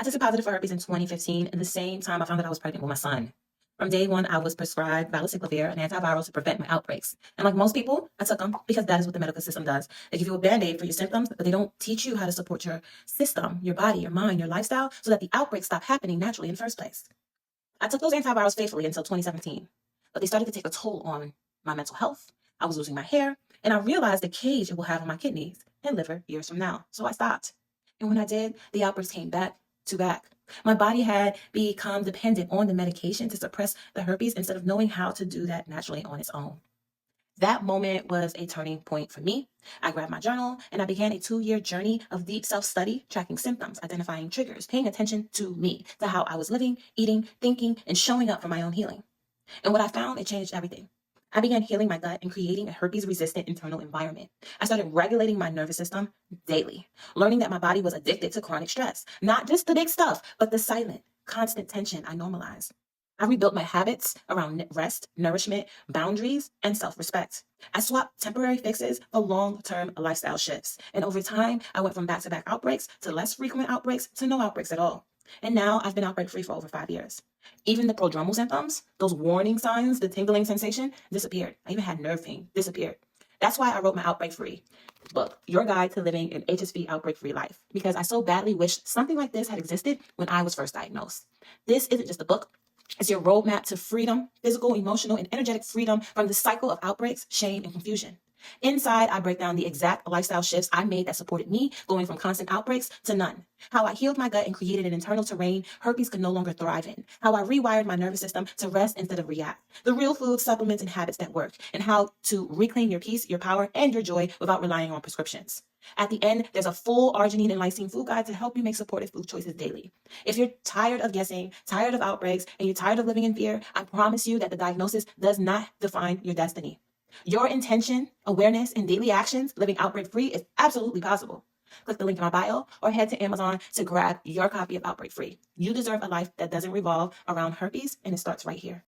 I tested positive for herpes in 2015, and the same time I found out I was pregnant with my son. From day one, I was prescribed valacyclovir, an antiviral to prevent my outbreaks. And like most people, I took them because that is what the medical system does. They give you a band-aid for your symptoms, but they don't teach you how to support your system, your body, your mind, your lifestyle, so that the outbreaks stop happening naturally in the first place. I took those antivirals faithfully until 2017, but they started to take a toll on my mental health. I was losing my hair, and I realized the cage it will have on my kidneys and liver years from now. So I stopped. And when I did, the outbreaks came back to back. My body had become dependent on the medication to suppress the herpes instead of knowing how to do that naturally on its own. That moment was a turning point for me. I grabbed my journal and I began a 2-year journey of deep self-study, tracking symptoms, identifying triggers, paying attention to me, to how I was living, eating, thinking, and showing up for my own healing. And what I found, it changed everything. I began healing my gut and creating a herpes-resistant internal environment. I started regulating my nervous system daily, learning that my body was addicted to chronic stress, not just the big stuff, but the silent, constant tension I normalized. I rebuilt my habits around rest, nourishment, boundaries, and self-respect. I swapped temporary fixes for long-term lifestyle shifts. And over time, I went from back-to-back outbreaks to less frequent outbreaks to no outbreaks at all. And now I've been outbreak-free for over 5 years. Even the prodromal symptoms, those warning signs, the tingling sensation, disappeared. I even had nerve pain, disappeared. That's why I wrote my Outbreak-free book, Your Guide to Living an HSV Outbreak-Free Life, because I so badly wished something like this had existed when I was first diagnosed. This isn't just a book. It's your roadmap to freedom, physical, emotional, and energetic freedom from the cycle of outbreaks, shame, and confusion. Inside, I break down the exact lifestyle shifts I made that supported me, going from constant outbreaks to none. How I healed my gut and created an internal terrain herpes could no longer thrive in. How I rewired my nervous system to rest instead of react. The real food, supplements, and habits that work. And how to reclaim your peace, your power, and your joy without relying on prescriptions. At the end, there's a full arginine and lysine food guide to help you make supportive food choices daily. If you're tired of guessing, tired of outbreaks, and you're tired of living in fear, I promise you that the diagnosis does not define your destiny. Your intention, awareness, and daily actions living outbreak-free is absolutely possible. Click the link in my bio or head to Amazon to grab your copy of Outbreak-free. You deserve a life that doesn't revolve around herpes, and it starts right here.